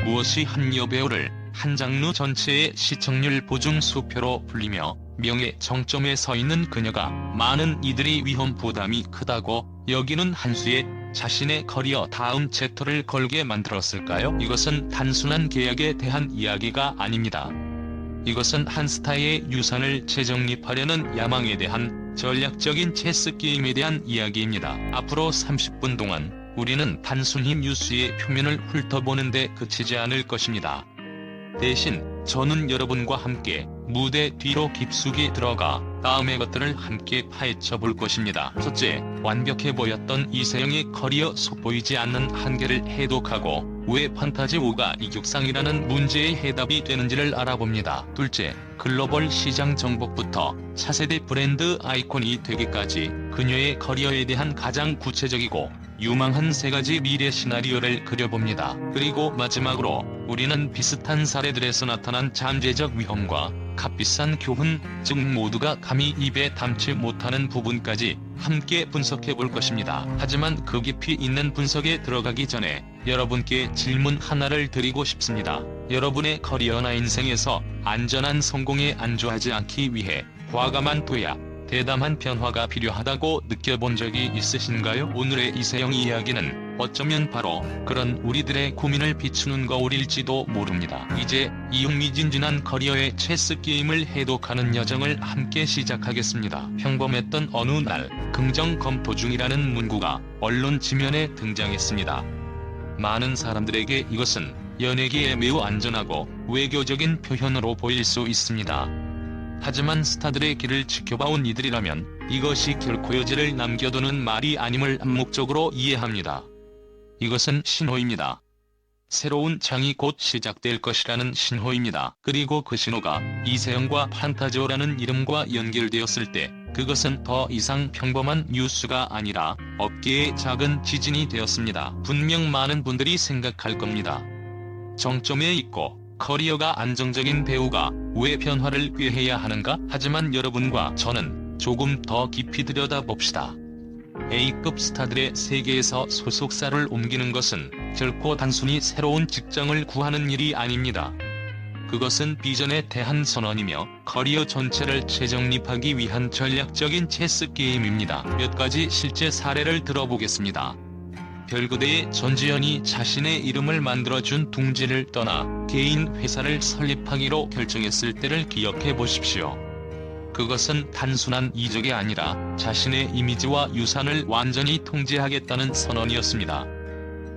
무엇이 한 여배우를 한 장르 전체의 시청률 보증 수표로 불리며 명예 정점에 서 있는 그녀가 많은 이들이 위험 부담이 크다고 여기는 한 수의 자신의 커리어 다음 챕터를 걸게 만들었을까요? 이것은 단순한 계약에 대한 이야기가 아닙니다. 이것은 한 스타의 유산을 재정립하려는 야망에 대한 전략적인 체스 게임에 대한 이야기입니다. 앞으로 30분 동안 우리는 단순히 뉴스의 표면을 훑어보는 데 그치지 않을 것입니다. 대신 저는 여러분과 함께 무대 뒤로 깊숙이 들어가 다음의 것들을 함께 파헤쳐 볼 것입니다. 첫째, 완벽해 보였던 이세영의 커리어 속보이지 않는 한계를 해독하고 왜 판타지5가 이격상이라는 문제의 해답이 되는지를 알아봅니다. 둘째, 글로벌 시장 정복부터 차세대 브랜드 아이콘이 되기까지 그녀의 커리어에 대한 가장 구체적이고 유망한 3가지 미래 시나리오를 그려봅니다. 그리고 마지막으로 우리는 비슷한 사례들에서 나타난 잠재적 위험과 값비싼 교훈, 즉 모두가 감히 입에 담지 못하는 부분까지 함께 분석해 볼 것입니다. 하지만 그 깊이 있는 분석에 들어가기 전에 여러분께 질문 하나를 드리고 싶습니다. 여러분의 커리어나 인생에서 안전한 성공에 안주하지 않기 위해 과감한 도약, 대담한 변화가 필요하다고 느껴본 적이 있으신가요? 오늘의 이세영 이야기는 어쩌면 바로 그런 우리들의 고민을 비추는 거울일지도 모릅니다. 이제 이 흥미진진한 커리어의 체스 게임을 해독하는 여정을 함께 시작하겠습니다. 평범했던 어느 날, 긍정 검토 중이라는 문구가 언론 지면에 등장했습니다. 많은 사람들에게 이것은 연예계에 매우 안전하고 외교적인 표현으로 보일 수 있습니다. 하지만 스타들의 길을 지켜봐온 이들이라면 이것이 결코 여지를 남겨두는 말이 아님을 암묵적으로 이해합니다. 이것은 신호입니다. 새로운 장이 곧 시작될 것이라는 신호입니다. 그리고 그 신호가 이세영과 판타지오라는 이름과 연결되었을 때 그것은 더 이상 평범한 뉴스가 아니라 업계의 작은 지진이 되었습니다. 분명 많은 분들이 생각할 겁니다. 정점에 있고 커리어가 안정적인 배우가 왜 변화를 꾀해야 하는가? 하지만 여러분과 저는 조금 더 깊이 들여다봅시다. A급 스타들의 세계에서 소속사를 옮기는 것은 결코 단순히 새로운 직장을 구하는 일이 아닙니다. 그것은 비전에 대한 선언이며 커리어 전체를 재정립하기 위한 전략적인 체스 게임입니다. 몇 가지 실제 사례를 들어보겠습니다. 별그대의 전지현이 자신의 이름을 만들어준 둥지를 떠나 개인 회사를 설립하기로 결정했을 때를 기억해 보십시오. 그것은 단순한 이적이 아니라 자신의 이미지와 유산을 완전히 통제하겠다는 선언이었습니다.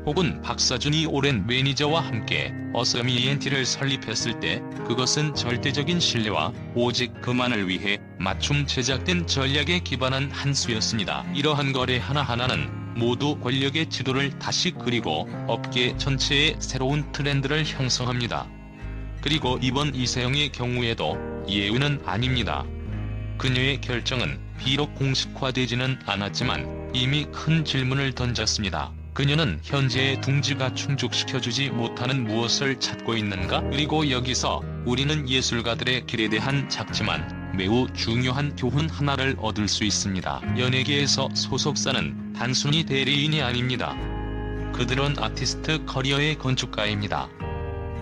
혹은 박사준이 오랜 매니저와 함께 어서미엔티를 설립했을 때 그것은 절대적인 신뢰와 오직 그만을 위해 맞춤 제작된 전략에 기반한 한 수였습니다. 이러한 거래 하나하나는 모두 권력의 지도를 다시 그리고 업계 전체의 새로운 트렌드를 형성합니다. 그리고 이번 이세영의 경우에도 예외는 아닙니다. 그녀의 결정은 비록 공식화되지는 않았지만 이미 큰 질문을 던졌습니다. 그녀는 현재의 둥지가 충족시켜주지 못하는 무엇을 찾고 있는가? 그리고 여기서 우리는 예술가들의 길에 대한 작지만 매우 중요한 교훈 하나를 얻을 수 있습니다. 연예계에서 소속사는 단순히 대리인이 아닙니다. 그들은 아티스트 커리어의 건축가입니다.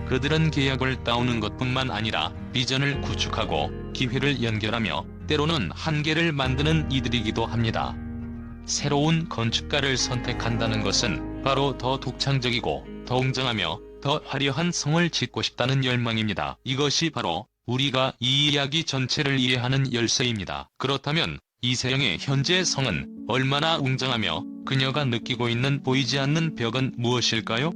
그들은 계약을 따오는 것뿐만 아니라 비전을 구축하고 기회를 연결하며 때로는 한계를 만드는 이들이기도 합니다. 새로운 건축가를 선택한다는 것은 바로 더 독창적이고 더 웅장하며 더 화려한 성을 짓고 싶다는 열망입니다. 이것이 바로 우리가 이 이야기 전체를 이해하는 열쇠입니다. 그렇다면 이세영의 현재 성은 얼마나 웅장하며 그녀가 느끼고 있는 보이지 않는 벽은 무엇일까요?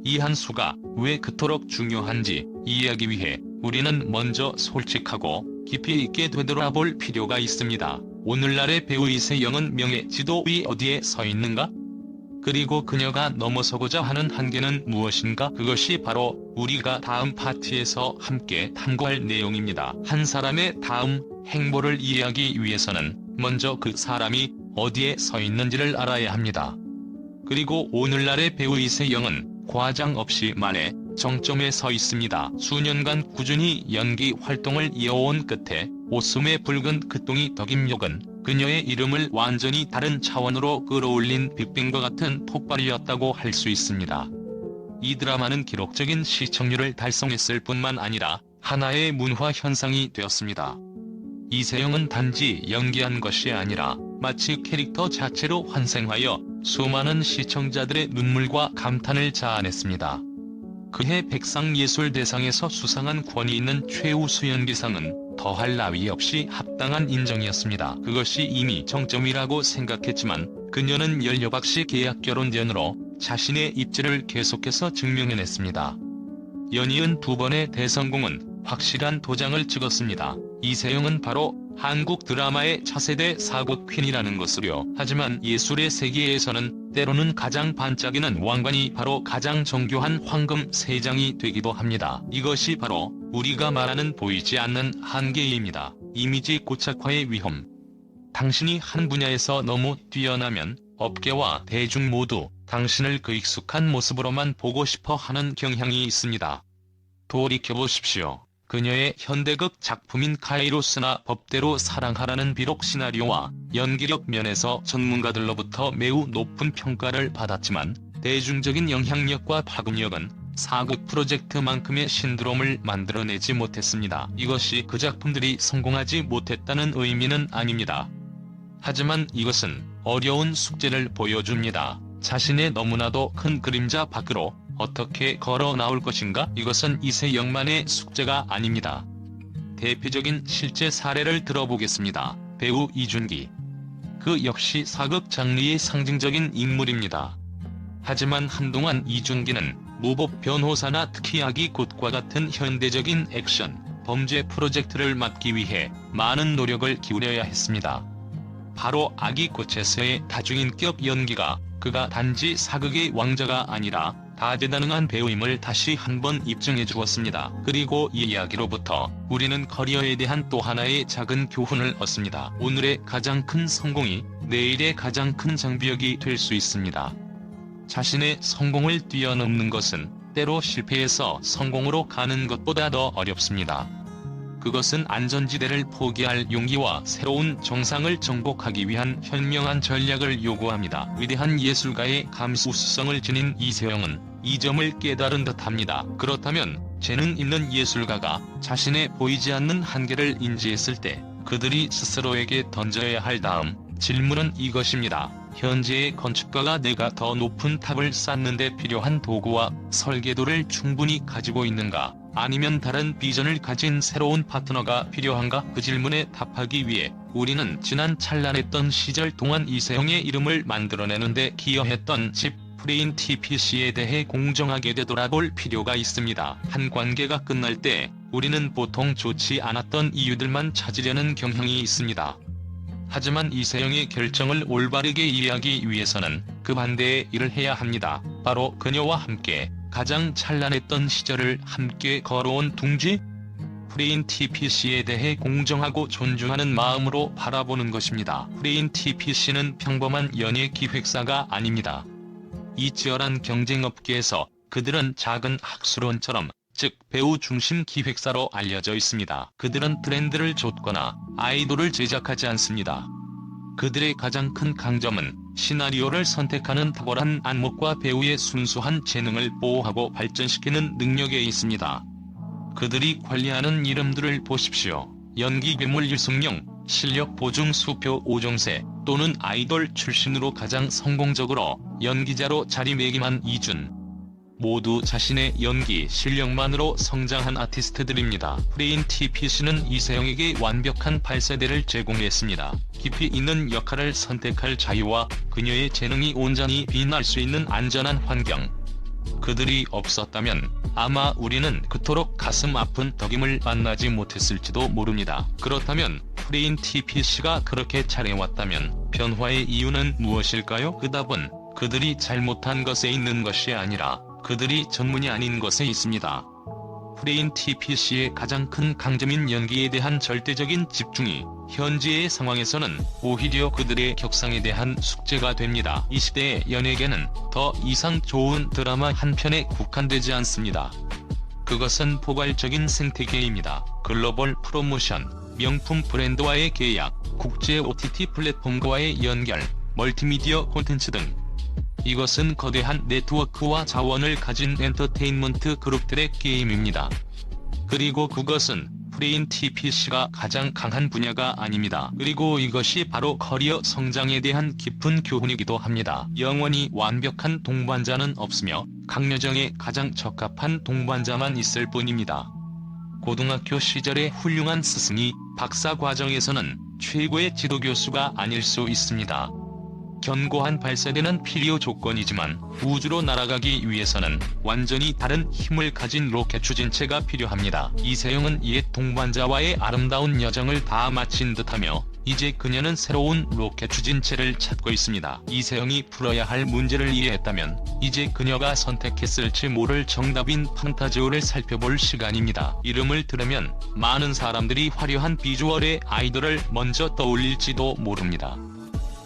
이 한 수가 왜 그토록 중요한지 이해하기 위해 우리는 먼저 솔직하고 깊이 있게 되돌아볼 필요가 있습니다. 오늘날의 배우 이세영은 명예 지도 위 어디에 서 있는가? 그리고 그녀가 넘어서고자 하는 한계는 무엇인가? 그것이 바로 우리가 다음 파트에서 함께 탐구할 내용입니다. 한 사람의 다음 행보를 이해하기 위해서는 먼저 그 사람이 어디에 서 있는지를 알아야 합니다. 그리고 오늘날의 배우 이세영은 과장 없이 말해 정점에 서 있습니다. 수년간 꾸준히 연기 활동을 이어온 끝에 옷숨에 붉은 그똥이 덕임욕은 그녀의 이름을 완전히 다른 차원으로 끌어올린 빅뱅과 같은 폭발이었다고 할 수 있습니다. 이 드라마는 기록적인 시청률을 달성했을 뿐만 아니라 하나의 문화 현상이 되었습니다. 이세영은 단지 연기한 것이 아니라 마치 캐릭터 자체로 환생하여 수많은 시청자들의 눈물과 감탄을 자아냈습니다. 그해 백상예술대상에서 수상한 권위 있는 최우수 연기상은 더할 나위 없이 합당한 인정이었습니다. 그것이 이미 정점이라고 생각했지만 그녀는 열여박씨 계약 결혼전으로 자신의 입지를 계속해서 증명해냈습니다. 연이은 두 번의 대성공은 확실한 도장을 찍었습니다. 이세영은 바로 한국 드라마의 차세대 사극 퀸이라는 것으로요. 하지만 예술의 세계에서는 때로는 가장 반짝이는 왕관이 바로 가장 정교한 황금 세장이 되기도 합니다. 이것이 바로 우리가 말하는 보이지 않는 한계입니다. 이미지 고착화의 위험. 당신이 한 분야에서 너무 뛰어나면 업계와 대중 모두 당신을 그 익숙한 모습으로만 보고 싶어 하는 경향이 있습니다. 돌이켜보십시오. 그녀의 현대극 작품인 카이로스나 법대로 사랑하라는 비록 시나리오와 연기력 면에서 전문가들로부터 매우 높은 평가를 받았지만 대중적인 영향력과 파급력은 사극 프로젝트만큼의 신드롬을 만들어내지 못했습니다. 이것이 그 작품들이 성공하지 못했다는 의미는 아닙니다. 하지만 이것은 어려운 숙제를 보여줍니다. 자신의 너무나도 큰 그림자 밖으로 어떻게 걸어 나올 것인가? 이것은 이세영만의 숙제가 아닙니다. 대표적인 실제 사례를 들어보겠습니다. 배우 이준기. 그 역시 사극 장르의 상징적인 인물입니다. 하지만 한동안 이준기는 무법 변호사나 특히 아기 굿과 같은 현대적인 액션, 범죄 프로젝트를 맡기 위해 많은 노력을 기울여야 했습니다. 바로 아기 굿에서의 다중인격 연기가 그가 단지 사극의 왕자가 아니라 다재다능한 배우임을 다시 한번 입증해 주었습니다. 그리고 이 이야기로부터 우리는 커리어에 대한 또 하나의 작은 교훈을 얻습니다. 오늘의 가장 큰 성공이 내일의 가장 큰 장벽이 될 수 있습니다. 자신의 성공을 뛰어넘는 것은 때로 실패해서 성공으로 가는 것보다 더 어렵습니다. 그것은 안전지대를 포기할 용기와 새로운 정상을 정복하기 위한 현명한 전략을 요구합니다. 위대한 예술가의 감수성을 지닌 이세영은 이 점을 깨달은 듯합니다. 그렇다면 재능 있는 예술가가 자신의 보이지 않는 한계를 인지했을 때 그들이 스스로에게 던져야 할 다음 질문은 이것입니다. 현재의 건축가가 내가 더 높은 탑을 쌓는 데 필요한 도구와 설계도를 충분히 가지고 있는가? 아니면 다른 비전을 가진 새로운 파트너가 필요한가? 그 질문에 답하기 위해 우리는 지난 찬란했던 시절 동안 이세영의 이름을 만들어내는데 기여했던 집 프레인 TPC에 대해 공정하게 되돌아볼 필요가 있습니다. 한 관계가 끝날 때 우리는 보통 좋지 않았던 이유들만 찾으려는 경향이 있습니다. 하지만 이세영의 결정을 올바르게 이해하기 위해서는 그 반대의 일을 해야 합니다. 바로 그녀와 함께 가장 찬란했던 시절을 함께 걸어온 둥지? 프레인 TPC에 대해 공정하고 존중하는 마음으로 바라보는 것입니다. 프레인 TPC는 평범한 연예 기획사가 아닙니다. 이 치열한 경쟁업계에서 그들은 작은 학술원처럼, 즉 배우 중심 기획사로 알려져 있습니다. 그들은 트렌드를 좇거나 아이돌을 제작하지 않습니다. 그들의 가장 큰 강점은 시나리오를 선택하는 탁월한 안목과 배우의 순수한 재능을 보호하고 발전시키는 능력에 있습니다. 그들이 관리하는 이름들을 보십시오. 연기 괴물 유승용, 실력 보증 수표 오정세, 또는 아이돌 출신으로 가장 성공적으로 연기자로 자리매김한 이준. 모두 자신의 연기 실력만으로 성장한 아티스트들입니다. 프레인 TPC는 이세영에게 완벽한 8세대를 제공했습니다. 깊이 있는 역할을 선택할 자유와 그녀의 재능이 온전히 빛날 수 있는 안전한 환경. 그들이 없었다면 아마 우리는 그토록 가슴 아픈 덕임을 만나지 못했을지도 모릅니다. 그렇다면 프레인 TPC가 그렇게 잘해왔다면 변화의 이유는 무엇일까요? 그 답은 그들이 잘못한 것에 있는 것이 아니라 그들이 전문이 아닌 것에 있습니다. 프레인 TPC의 가장 큰 강점인 연기에 대한 절대적인 집중이 현재의 상황에서는 오히려 그들의 격상에 대한 숙제가 됩니다. 이 시대의 연예계는 더 이상 좋은 드라마 한 편에 국한되지 않습니다. 그것은 포괄적인 생태계입니다. 글로벌 프로모션, 명품 브랜드와의 계약, 국제 OTT 플랫폼과의 연결, 멀티미디어 콘텐츠 등 이것은 거대한 네트워크와 자원을 가진 엔터테인먼트 그룹들의 게임입니다. 그리고 그것은 프레임 TPC가 가장 강한 분야가 아닙니다. 그리고 이것이 바로 커리어 성장에 대한 깊은 교훈이기도 합니다. 영원히 완벽한 동반자는 없으며 강여정에 가장 적합한 동반자만 있을 뿐입니다. 고등학교 시절의 훌륭한 스승이 박사 과정에서는 최고의 지도교수가 아닐 수 있습니다. 견고한 발사대는 필요 조건이지만 우주로 날아가기 위해서는 완전히 다른 힘을 가진 로켓 추진체가 필요합니다. 이세영은 옛 동반자와의 아름다운 여정을 다 마친 듯하며 이제 그녀는 새로운 로켓 추진체를 찾고 있습니다. 이세영이 풀어야 할 문제를 이해했다면 이제 그녀가 선택했을지 모를 정답인 판타지오를 살펴볼 시간입니다. 이름을 들으면 많은 사람들이 화려한 비주얼의 아이돌을 먼저 떠올릴지도 모릅니다.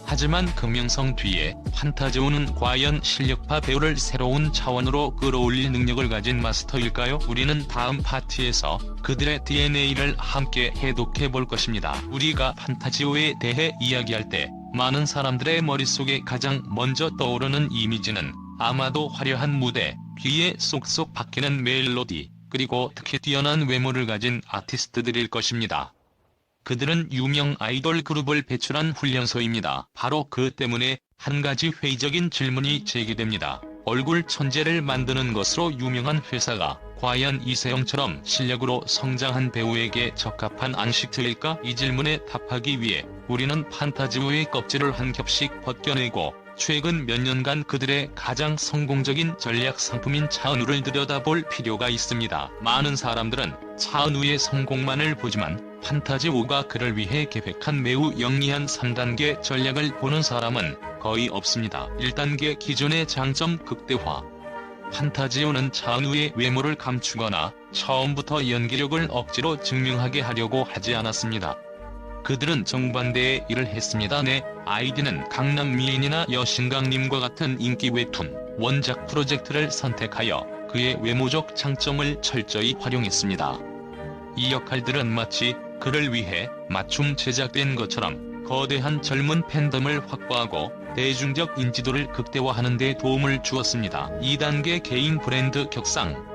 하지만 그 명성 뒤에 판타지오는 과연 실력파 배우를 새로운 차원으로 끌어올릴 능력을 가진 마스터일까요? 우리는 다음 파트에서 그들의 DNA를 함께 해독해 볼 것입니다. 우리가 판타지오에 대해 이야기할 때 많은 사람들의 머릿속에 가장 먼저 떠오르는 이미지는 아마도 화려한 무대, 귀에 쏙쏙 박히는 멜로디, 그리고 특히 뛰어난 외모를 가진 아티스트들일 것입니다. 그들은 유명 아이돌 그룹을 배출한 훈련소입니다. 바로 그 때문에 한 가지 회의적인 질문이 제기됩니다. 얼굴 천재를 만드는 것으로 유명한 회사가 과연 이세영처럼 실력으로 성장한 배우에게 적합한 안식처일까? 이 질문에 답하기 위해 우리는 판타지오의 껍질을 한 겹씩 벗겨내고 최근 몇 년간 그들의 가장 성공적인 전략 상품인 차은우를 들여다볼 필요가 있습니다. 많은 사람들은 차은우의 성공만을 보지만 판타지오가 그를 위해 계획한 매우 영리한 3단계 전략을 보는 사람은 거의 없습니다. 1단계 기존의 장점 극대화. 판타지오는 차은우의 외모를 감추거나 처음부터 연기력을 억지로 증명하게 하려고 하지 않았습니다. 그들은 정반대의 일을 했습니다. 내 아이디는 강남미인이나 여신강님과 같은 인기 웹툰, 원작 프로젝트를 선택하여 그의 외모적 장점을 철저히 활용했습니다. 이 역할들은 마치 그를 위해 맞춤 제작된 것처럼 거대한 젊은 팬덤을 확보하고 대중적 인지도를 극대화하는 데 도움을 주었습니다. 2단계 개인 브랜드 격상.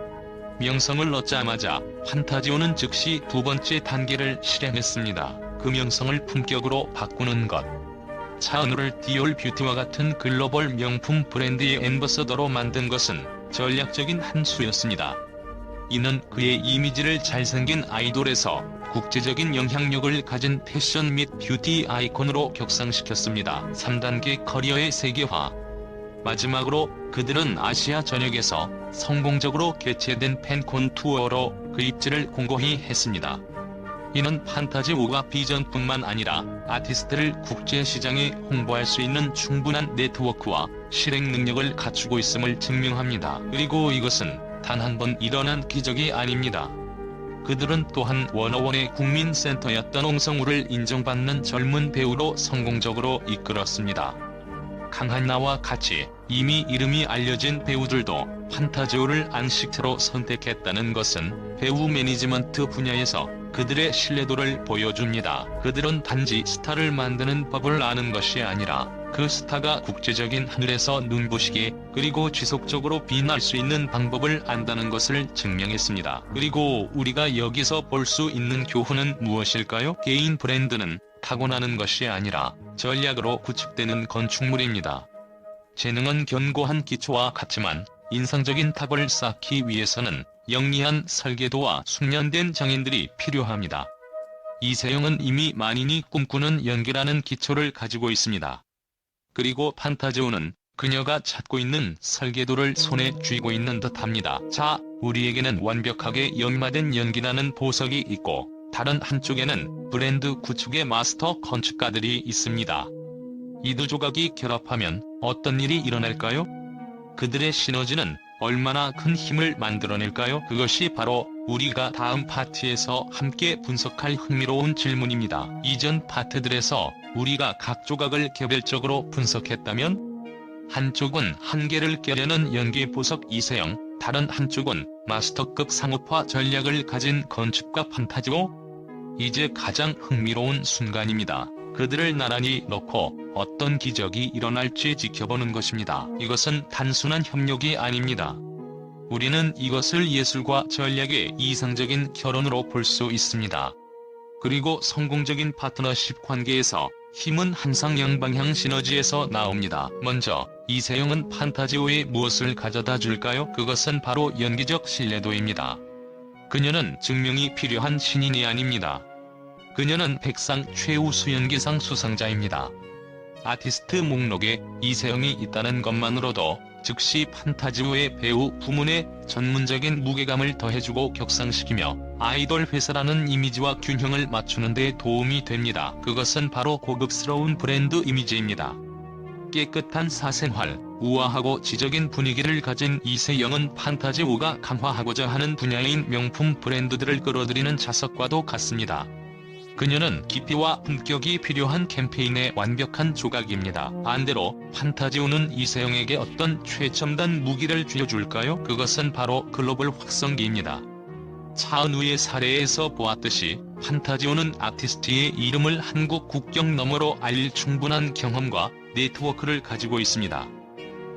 명성을 얻자마자 판타지오는 즉시 두 번째 단계를 실행했습니다. 그 명성을 품격으로 바꾸는 것. 차은우를 디올 뷰티와 같은 글로벌 명품 브랜드의 앰버서더로 만든 것은 전략적인 한 수였습니다. 이는 그의 이미지를 잘생긴 아이돌에서 국제적인 영향력을 가진 패션 및 뷰티 아이콘으로 격상시켰습니다. 3단계 커리어의 세계화. 마지막으로 그들은 아시아 전역에서 성공적으로 개최된 팬콘 투어로 그 입지를 공고히 했습니다. 이는 판타지오가 비전뿐만 아니라 아티스트를 국제시장에 홍보할 수 있는 충분한 네트워크와 실행 능력을 갖추고 있음을 증명합니다. 그리고 이것은 단 한 번 일어난 기적이 아닙니다. 그들은 또한 워너원의 국민센터였던 옹성우를 인정받는 젊은 배우로 성공적으로 이끌었습니다. 강한나와 같이 이미 이름이 알려진 배우들도 판타지오를 안식처로 선택했다는 것은 배우 매니지먼트 분야에서 그들의 신뢰도를 보여줍니다. 그들은 단지 스타를 만드는 법을 아는 것이 아니라 그 스타가 국제적인 하늘에서 눈부시게 그리고 지속적으로 빛날 수 있는 방법을 안다는 것을 증명했습니다. 그리고 우리가 여기서 볼 수 있는 교훈은 무엇일까요? 개인 브랜드는 타고나는 것이 아니라 전략으로 구축되는 건축물입니다. 재능은 견고한 기초와 같지만 인상적인 탑을 쌓기 위해서는 영리한 설계도와 숙련된 장인들이 필요합니다. 이세영은 이미 만인이 꿈꾸는 연기라는 기초를 가지고 있습니다. 그리고 판타지오는 그녀가 찾고 있는 설계도를 손에 쥐고 있는 듯합니다. 자, 우리에게는 완벽하게 연마된 연기라는 보석이 있고 다른 한쪽에는 브랜드 구축의 마스터 건축가들이 있습니다. 이 두 조각이 결합하면 어떤 일이 일어날까요? 그들의 시너지는 얼마나 큰 힘을 만들어낼까요? 그것이 바로 우리가 다음 파트에서 함께 분석할 흥미로운 질문입니다. 이전 파트들에서 우리가 각 조각을 개별적으로 분석했다면 한쪽은 한계를 깨려는 연기 보석 이세영, 다른 한쪽은 마스터급 상업화 전략을 가진 건축가 판타지오. 이제 가장 흥미로운 순간입니다. 그들을 나란히 놓고 어떤 기적이 일어날지 지켜보는 것입니다. 이것은 단순한 협력이 아닙니다. 우리는 이것을 예술과 전략의 이상적인 결혼으로 볼 수 있습니다. 그리고 성공적인 파트너십 관계에서 힘은 항상 양방향 시너지에서 나옵니다. 먼저 이세영은 판타지오에 무엇을 가져다 줄까요? 그것은 바로 연기적 신뢰도입니다. 그녀는 증명이 필요한 신인이 아닙니다. 그녀는 백상 최우수 연기상 수상자입니다. 아티스트 목록에 이세영이 있다는 것만으로도 즉시 판타지오의 배우 부문에 전문적인 무게감을 더해주고 격상시키며 아이돌 회사라는 이미지와 균형을 맞추는 데 도움이 됩니다. 그것은 바로 고급스러운 브랜드 이미지입니다. 깨끗한 사생활, 우아하고 지적인 분위기를 가진 이세영은 판타지오가 강화하고자 하는 분야인 명품 브랜드들을 끌어들이는 자석과도 같습니다. 그녀는 깊이와 품격이 필요한 캠페인의 완벽한 조각입니다. 반대로 판타지오는 이세영에게 어떤 최첨단 무기를 쥐어줄까요? 그것은 바로 글로벌 확성기입니다. 차은우의 사례에서 보았듯이 판타지오는 아티스트의 이름을 한국 국경 너머로 알릴 충분한 경험과 네트워크를 가지고 있습니다.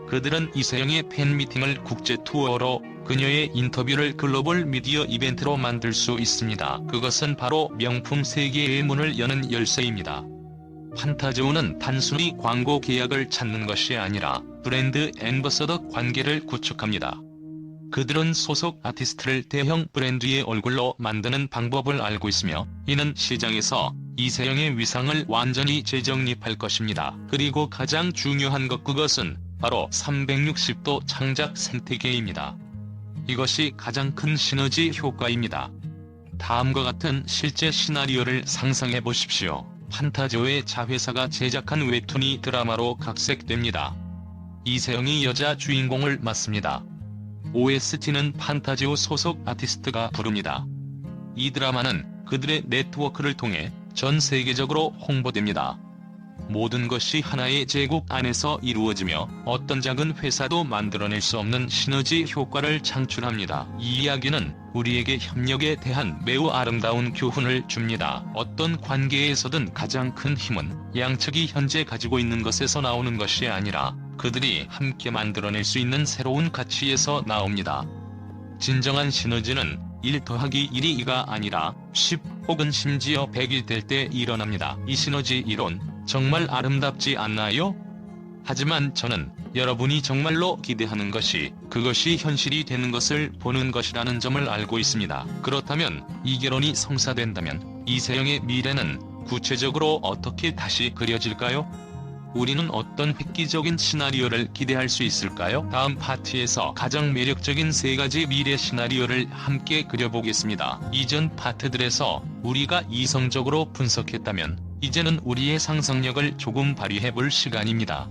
그들은 이세영의 팬미팅을 국제 투어로, 그녀의 인터뷰를 글로벌 미디어 이벤트로 만들 수 있습니다. 그것은 바로 명품 세계의 문을 여는 열쇠입니다. 판타지오는 단순히 광고 계약을 찾는 것이 아니라 브랜드 앰버서더 관계를 구축합니다. 그들은 소속 아티스트를 대형 브랜드의 얼굴로 만드는 방법을 알고 있으며, 이는 시장에서 이세영의 위상을 완전히 재정립할 것입니다. 그리고 가장 중요한 그것은 바로 360도 창작 생태계입니다. 이것이 가장 큰 시너지 효과입니다. 다음과 같은 실제 시나리오를 상상해 보십시오. 판타지오의 자회사가 제작한 웹툰이 드라마로 각색됩니다. 이세영이 여자 주인공을 맡습니다. OST는 판타지오 소속 아티스트가 부릅니다. 이 드라마는 그들의 네트워크를 통해 전 세계적으로 홍보됩니다. 모든 것이 하나의 제국 안에서 이루어지며 어떤 작은 회사도 만들어낼 수 없는 시너지 효과를 창출합니다. 이 이야기는 우리에게 협력에 대한 매우 아름다운 교훈을 줍니다. 어떤 관계에서든 가장 큰 힘은 양측이 현재 가지고 있는 것에서 나오는 것이 아니라 그들이 함께 만들어낼 수 있는 새로운 가치에서 나옵니다. 진정한 시너지는 1 더하기 1이 2가 아니라 10 혹은 심지어 100이 될 때 일어납니다. 이 시너지 이론, 정말 아름답지 않나요? 하지만 저는 여러분이 정말로 기대하는 것이 그것이 현실이 되는 것을 보는 것이라는 점을 알고 있습니다. 그렇다면 이 결혼이 성사된다면 이세영의 미래는 구체적으로 어떻게 다시 그려질까요? 우리는 어떤 획기적인 시나리오를 기대할 수 있을까요? 다음 파트에서 가장 매력적인 3가지 미래 시나리오를 함께 그려보겠습니다. 이전 파트들에서 우리가 이성적으로 분석했다면 이제는 우리의 상상력을 조금 발휘해볼 시간입니다.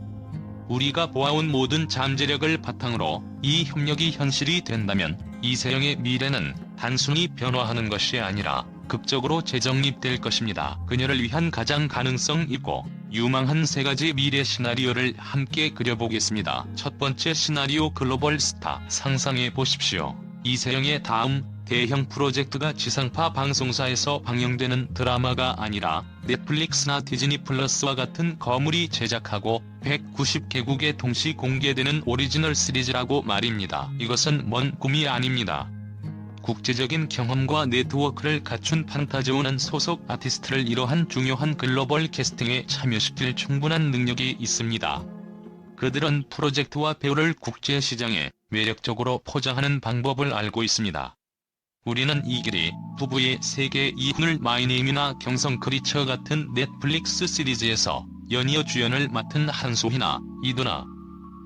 우리가 보아온 모든 잠재력을 바탕으로 이 협력이 현실이 된다면 이세영의 미래는 단순히 변화하는 것이 아니라 극적으로 재정립될 것입니다. 그녀를 위한 가장 가능성 있고 유망한 3가지 미래 시나리오를 함께 그려보겠습니다. 첫 번째 시나리오, 글로벌 스타. 상상해 보십시오. 이세영의 다음 대형 프로젝트가 지상파 방송사에서 방영되는 드라마가 아니라 넷플릭스나 디즈니 플러스와 같은 거물이 제작하고 190개국에 동시 공개되는 오리지널 시리즈라고 말입니다. 이것은 먼 꿈이 아닙니다. 국제적인 경험과 네트워크를 갖춘 판타지오는 소속 아티스트를 이러한 중요한 글로벌 캐스팅에 참여시킬 충분한 능력이 있습니다. 그들은 프로젝트와 배우를 국제 시장에 매력적으로 포장하는 방법을 알고 있습니다. 우리는 이 길이 부부의 세계 이혼을 마이네임이나 경성 크리처 같은 넷플릭스 시리즈에서 연이어 주연을 맡은 한소희나 이두나,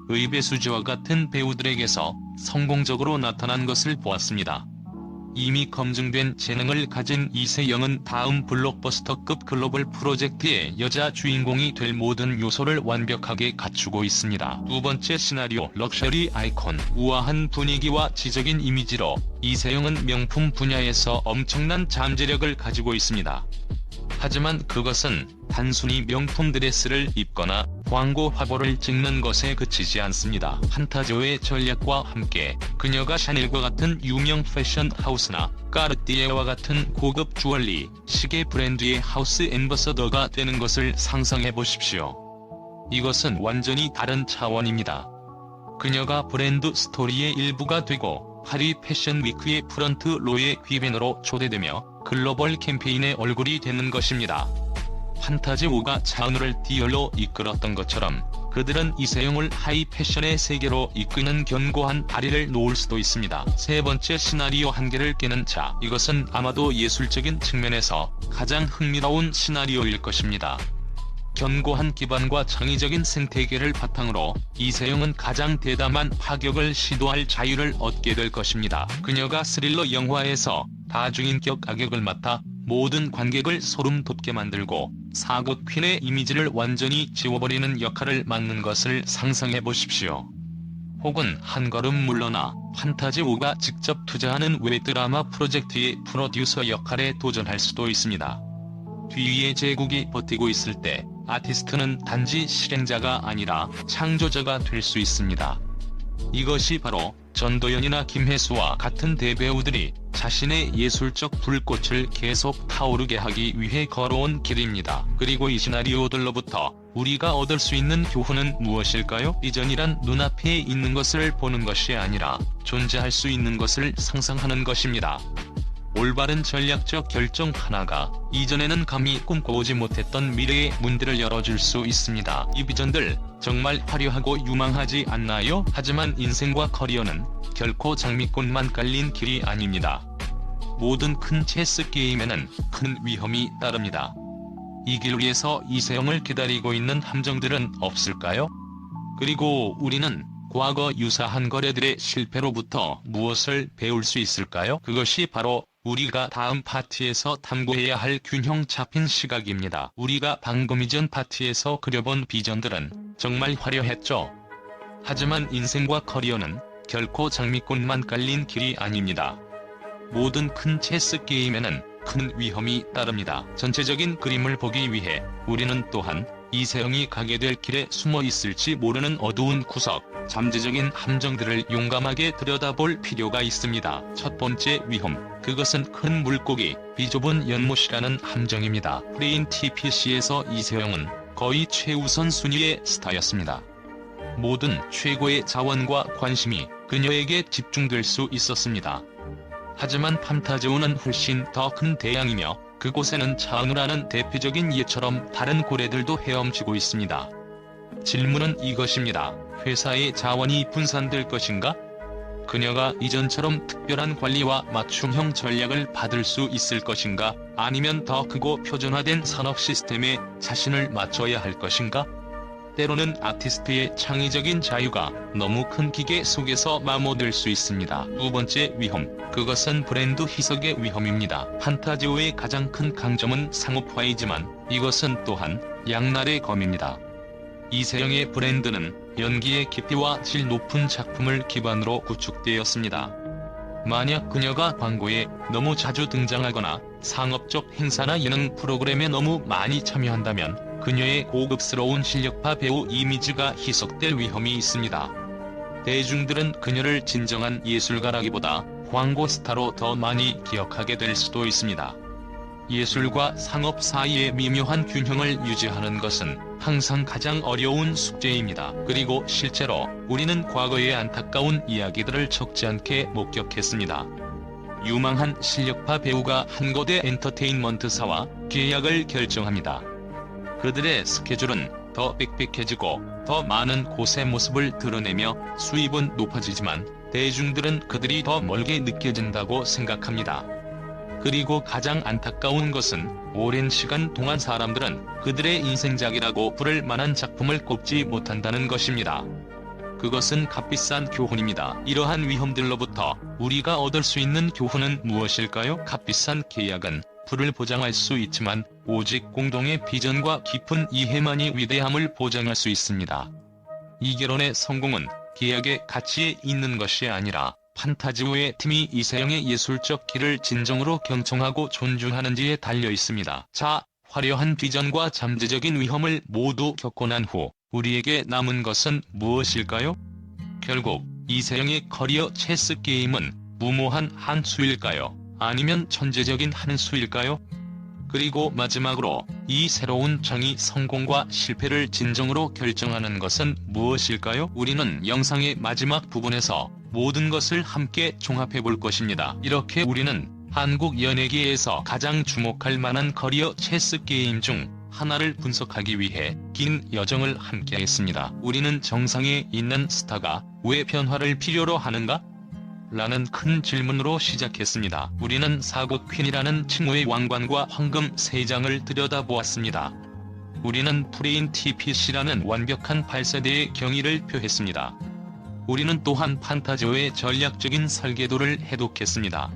의배수지와 같은 배우들에게서 성공적으로 나타난 것을 보았습니다. 이미 검증된 재능을 가진 이세영은 다음 블록버스터급 글로벌 프로젝트의 여자 주인공이 될 모든 요소를 완벽하게 갖추고 있습니다. 두 번째 시나리오, 럭셔리 아이콘. 우아한 분위기와 지적인 이미지로 이세영은 명품 분야에서 엄청난 잠재력을 가지고 있습니다. 하지만 그것은 단순히 명품 드레스를 입거나 광고 화보를 찍는 것에 그치지 않습니다. 판타지오의 전략과 함께 그녀가 샤넬과 같은 유명 패션 하우스나 까르띠에와 같은 고급 주얼리, 시계 브랜드의 하우스 앰버서더가 되는 것을 상상해 보십시오. 이것은 완전히 다른 차원입니다. 그녀가 브랜드 스토리의 일부가 되고 파리 패션 위크의 프런트 로의 귀빈으로 초대되며 글로벌 캠페인의 얼굴이 되는 것입니다. 판타지 5가 장르를 디얼로 이끌었던 것처럼 그들은 이세영을 하이 패션의 세계로 이끄는 견고한 다리를 놓을 수도 있습니다. 세 번째 시나리오 한계를 깨는 자. 이것은 아마도 예술적인 측면에서 가장 흥미로운 시나리오일 것입니다. 견고한 기반과 창의적인 생태계를 바탕으로 이세영은 가장 대담한 파격을 시도할 자유를 얻게 될 것입니다. 그녀가 스릴러 영화에서 다중인격 악역을 맡아 모든 관객을 소름 돋게 만들고 사극 퀸의 이미지를 완전히 지워버리는 역할을 맡는 것을 상상해 보십시오. 혹은 한 걸음 물러나 판타지 5가 직접 투자하는 웹드라마 프로젝트의 프로듀서 역할에 도전할 수도 있습니다. 뒤위의 제국이 버티고 있을 때 아티스트는 단지 실행자가 아니라 창조자가 될 수 있습니다. 이것이 바로 전도연이나 김혜수와 같은 대배우들이 자신의 예술적 불꽃을 계속 타오르게 하기 위해 걸어온 길입니다. 그리고 이 시나리오들로부터 우리가 얻을 수 있는 교훈은 무엇일까요? 비전이란 눈앞에 있는 것을 보는 것이 아니라 존재할 수 있는 것을 상상하는 것입니다. 올바른 전략적 결정 하나가 이전에는 감히 꿈꿔보지 못했던 미래의 문들을 열어줄 수 있습니다. 이 비전들 정말 화려하고 유망하지 않나요? 하지만 인생과 커리어는 결코 장미꽃만 깔린 길이 아닙니다. 모든 큰 체스 게임에는 큰 위험이 따릅니다. 이 길 위에서 이세영을 기다리고 있는 함정들은 없을까요? 그리고 우리는 과거 유사한 거래들의 실패로부터 무엇을 배울 수 있을까요? 그것이 바로 우리가 다음 파티에서 탐구해야 할 균형 잡힌 시각입니다. 우리가 방금 이전 파티에서 그려본 비전들은 정말 화려했죠. 하지만 인생과 커리어는 결코 장미꽃만 깔린 길이 아닙니다. 모든 큰 체스 게임에는 큰 위험이 따릅니다. 전체적인 그림을 보기 위해 우리는 또한 이세영이 가게 될 길에 숨어 있을지 모르는 어두운 구석, 잠재적인 함정들을 용감하게 들여다볼 필요가 있습니다. 첫 번째 위험, 그것은 큰 물고기, 비좁은 연못이라는 함정입니다. 프레인 TPC에서 이세영은 거의 최우선 순위의 스타였습니다. 모든 최고의 자원과 관심이 그녀에게 집중될 수 있었습니다. 하지만 판타지오는 훨씬 더 큰 대양이며 그곳에는 차은우라는 대표적인 예처럼 다른 고래들도 헤엄치고 있습니다. 질문은 이것입니다. 회사의 자원이 분산될 것인가? 그녀가 이전처럼 특별한 관리와 맞춤형 전략을 받을 수 있을 것인가? 아니면 더 크고 표준화된 산업 시스템에 자신을 맞춰야 할 것인가? 때로는 아티스트의 창의적인 자유가 너무 큰 기계 속에서 마모될 수 있습니다. 두 번째 위험, 그것은 브랜드 희석의 위험입니다. 판타지오의 가장 큰 강점은 상업화이지만 이것은 또한 양날의 검입니다. 이세영의 브랜드는 연기의 깊이와 질 높은 작품을 기반으로 구축되었습니다. 만약 그녀가 광고에 너무 자주 등장하거나 상업적 행사나 예능 프로그램에 너무 많이 참여한다면 그녀의 고급스러운 실력파 배우 이미지가 희석될 위험이 있습니다. 대중들은 그녀를 진정한 예술가라기보다 광고 스타로 더 많이 기억하게 될 수도 있습니다. 예술과 상업 사이의 미묘한 균형을 유지하는 것은 항상 가장 어려운 숙제입니다. 그리고 실제로 우리는 과거의 안타까운 이야기들을 적지 않게 목격했습니다. 유망한 실력파 배우가 한 거대 엔터테인먼트사와 계약을 결정합니다. 그들의 스케줄은 더 빽빽해지고 더 많은 곳의 모습을 드러내며 수입은 높아지지만 대중들은 그들이 더 멀게 느껴진다고 생각합니다. 그리고 가장 안타까운 것은 오랜 시간 동안 사람들은 그들의 인생작이라고 부를 만한 작품을 꼽지 못한다는 것입니다. 그것은 값비싼 교훈입니다. 이러한 위험들로부터 우리가 얻을 수 있는 교훈은 무엇일까요? 값비싼 계약은 부를 보장할 수 있지만 오직 공동의 비전과 깊은 이해만이 위대함을 보장할 수 있습니다. 이 결혼의 성공은 계약의 가치에 있는 것이 아니라 판타지오의 팀이 이세영의 예술적 길을 진정으로 경청하고 존중하는지에 달려 있습니다. 자, 화려한 비전과 잠재적인 위험을 모두 겪고 난 후 우리에게 남은 것은 무엇일까요? 결국 이세영의 커리어 체스 게임은 무모한 한 수일까요? 아니면 천재적인 한 수일까요? 그리고 마지막으로 이 새로운 장이 성공과 실패를 진정으로 결정하는 것은 무엇일까요? 우리는 영상의 마지막 부분에서 모든 것을 함께 종합해 볼 것입니다. 이렇게 우리는 한국 연예계에서 가장 주목할 만한 커리어 체스 게임 중 하나를 분석하기 위해 긴 여정을 함께 했습니다. 우리는 정상에 있는 스타가 왜 변화를 필요로 하는가? 라는 큰 질문으로 시작했습니다. 우리는 사국 퀸이라는 칭호의 왕관과 황금 3장을 들여다보았습니다. 우리는 프레인 TPC라는 완벽한 8세대의 경의를 표했습니다. 우리는 또한 판타지오의 전략적인 설계도를 해독했습니다.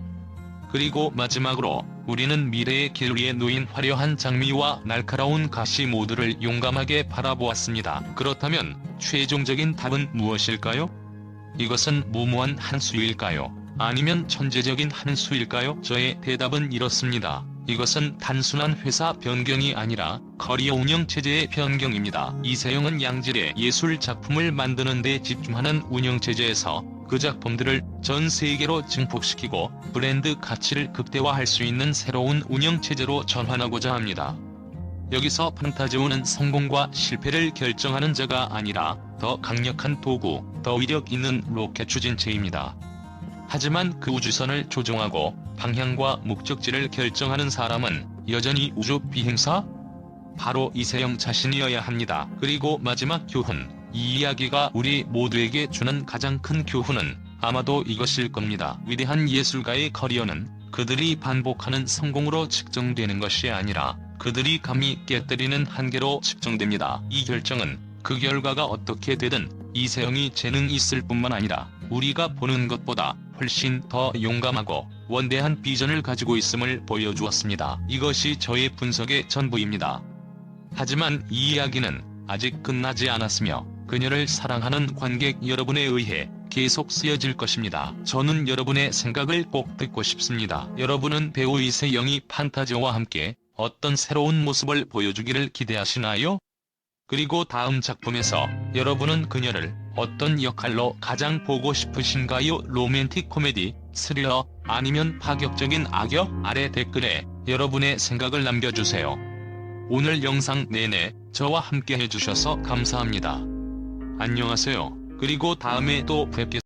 그리고 마지막으로 우리는 미래의 길 위에 놓인 화려한 장미와 날카로운 가시 모두를 용감하게 바라보았습니다. 그렇다면 최종적인 답은 무엇일까요? 이것은 무모한 한 수일까요? 아니면 천재적인 한 수일까요? 저의 대답은 이렇습니다. 이것은 단순한 회사 변경이 아니라 커리어 운영 체제의 변경입니다. 이세영은 양질의 예술 작품을 만드는 데 집중하는 운영 체제에서 그 작품들을 전 세계로 증폭시키고 브랜드 가치를 극대화할 수 있는 새로운 운영 체제로 전환하고자 합니다. 여기서 판타지오는 성공과 실패를 결정하는 자가 아니라 더 강력한 도구, 더 위력 있는 로켓 추진체입니다. 하지만 그 우주선을 조종하고 방향과 목적지를 결정하는 사람은 여전히 우주 비행사? 바로 이세영 자신이어야 합니다. 그리고 마지막 교훈, 이 이야기가 우리 모두에게 주는 가장 큰 교훈은 아마도 이것일 겁니다. 위대한 예술가의 커리어는 그들이 반복하는 성공으로 측정되는 것이 아니라 그들이 감히 깨뜨리는 한계로 측정됩니다. 이 결정은 그 결과가 어떻게 되든 이세영이 재능 있을 뿐만 아니라 우리가 보는 것보다 훨씬 더 용감하고 원대한 비전을 가지고 있음을 보여주었습니다. 이것이 저의 분석의 전부입니다. 하지만 이 이야기는 아직 끝나지 않았으며 그녀를 사랑하는 관객 여러분에 의해 계속 쓰여질 것입니다. 저는 여러분의 생각을 꼭 듣고 싶습니다. 여러분은 배우 이세영이 판타지오와 함께 어떤 새로운 모습을 보여주기를 기대하시나요? 그리고 다음 작품에서 여러분은 그녀를 어떤 역할로 가장 보고 싶으신가요? 로맨틱 코미디, 스릴러, 아니면 파격적인 악역? 아래 댓글에 여러분의 생각을 남겨주세요. 오늘 영상 내내 저와 함께 해주셔서 감사합니다. 안녕하세요. 그리고 다음에 또 뵙겠습니다.